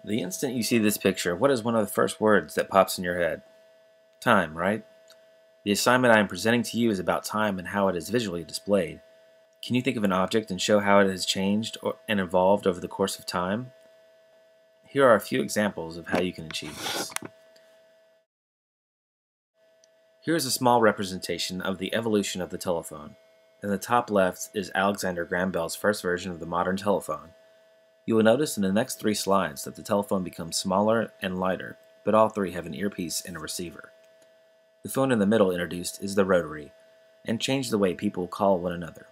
The instant you see this picture, what is one of the first words that pops in your head? Time, right? The assignment I am presenting to you is about time and how it is visually displayed. Can you think of an object and show how it has changed and evolved over the course of time? Here are a few examples of how you can achieve this. Here is a small representation of the evolution of the telephone. In the top left is Alexander Graham Bell's first version of the modern telephone. You will notice in the next three slides that the telephone becomes smaller and lighter, but all three have an earpiece and a receiver. The phone in the middle introduced is the rotary, and changed the way people call one another.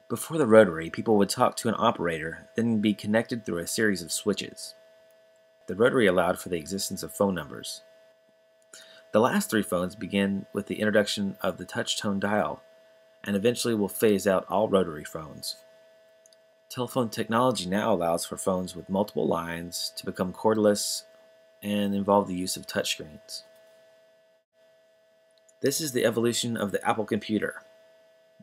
Before the rotary, people would talk to an operator, then be connected through a series of switches. The rotary allowed for the existence of phone numbers. The last three phones begin with the introduction of the touch-tone dial, and eventually will phase out all rotary phones. Telephone technology now allows for phones with multiple lines to become cordless and involve the use of touchscreens. This is the evolution of the Apple computer.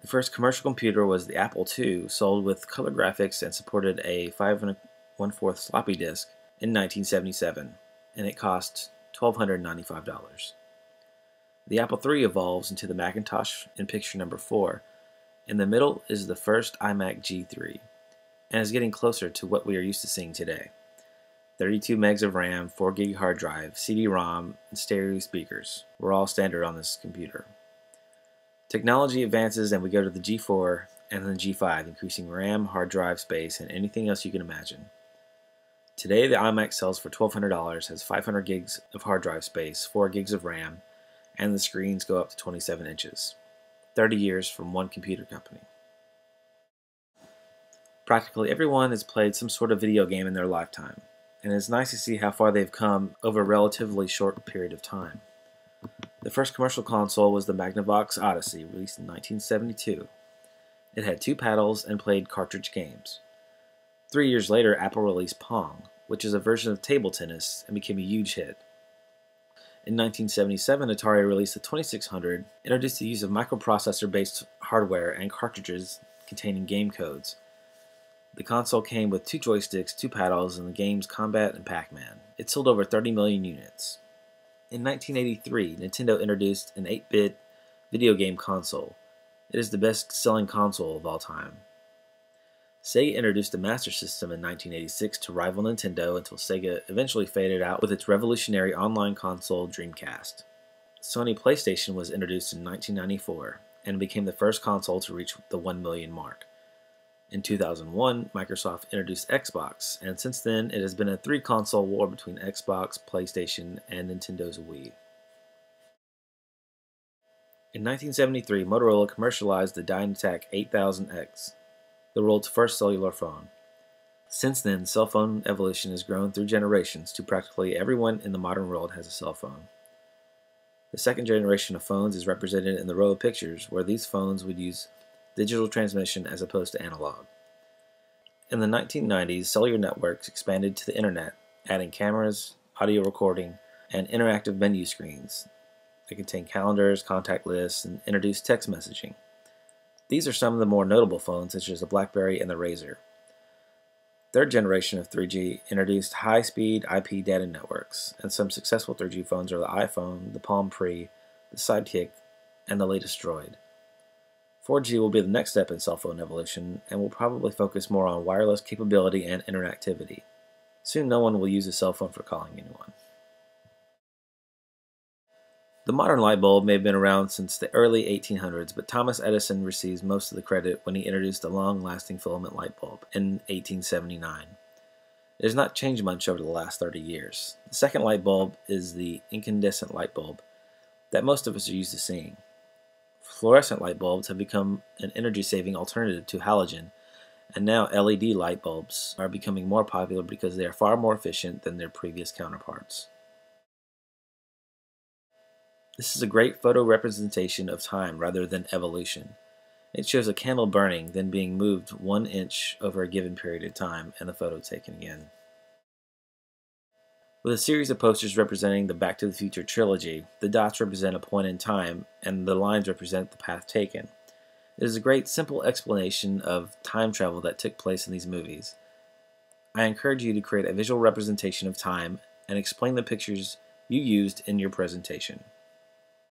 The first commercial computer was the Apple II, sold with color graphics and supported a 5 1/4 floppy disk in 1977, and it cost $1,295. The Apple III evolves into the Macintosh in picture number 4. In the middle is the first iMac G3, and is getting closer to what we are used to seeing today. 32 megs of RAM, 4 gig hard drive, CD-ROM, and stereo speakers were all standard on this computer. Technology advances and we go to the G4 and then G5, increasing RAM, hard drive space, and anything else you can imagine. Today the iMac sells for $1,200, has 500 gigs of hard drive space, 4 gigs of RAM, and the screens go up to 27 inches. 30 years from one computer company. Practically everyone has played some sort of video game in their lifetime, and it's nice to see how far they've come over a relatively short period of time. The first commercial console was the Magnavox Odyssey, released in 1972. It had 2 paddles and played cartridge games. 3 years later, Apple released Pong, which is a version of table tennis and became a huge hit. In 1977, Atari released the 2600, introduced the use of microprocessor-based hardware and cartridges containing game codes. The console came with 2 joysticks, 2 paddles, and the games Combat and Pac-Man. It sold over 30 million units. In 1983, Nintendo introduced an 8-bit video game console. It is the best-selling console of all time. Sega introduced the Master System in 1986 to rival Nintendo until Sega eventually faded out with its revolutionary online console Dreamcast. Sony PlayStation was introduced in 1994 and became the first console to reach the 1 million mark. In 2001, Microsoft introduced Xbox, and since then it has been a 3-console war between Xbox, PlayStation, and Nintendo's Wii. In 1973, Motorola commercialized the Dynatek 8000X, the world's first cellular phone. Since then, cell phone evolution has grown through generations to practically everyone in the modern world has a cell phone. The second generation of phones is represented in the row of pictures, where these phones would use digital transmission as opposed to analog. In the 1990s, cellular networks expanded to the internet, adding cameras, audio recording, and interactive menu screens. They contain calendars, contact lists, and introduced text messaging. These are some of the more notable phones, such as the BlackBerry and the Razr. Third generation of 3G introduced high-speed IP data networks, and some successful 3G phones are the iPhone, the Palm Pre, the Sidekick, and the latest Droid. 4G will be the next step in cell phone evolution, and will probably focus more on wireless capability and interactivity. Soon no one will use a cell phone for calling anyone. The modern light bulb may have been around since the early 1800s, but Thomas Edison receives most of the credit when he introduced the long-lasting filament light bulb in 1879. It has not changed much over the last 30 years. The second light bulb is the incandescent light bulb that most of us are used to seeing. Fluorescent light bulbs have become an energy-saving alternative to halogen, and now LED light bulbs are becoming more popular because they are far more efficient than their previous counterparts. This is a great photo representation of time rather than evolution. It shows a candle burning, then being moved 1 inch over a given period of time, and the photo taken again. With a series of posters representing the Back to the Future trilogy, the dots represent a point in time, and the lines represent the path taken. It is a great, simple explanation of time travel that took place in these movies. I encourage you to create a visual representation of time and explain the pictures you used in your presentation.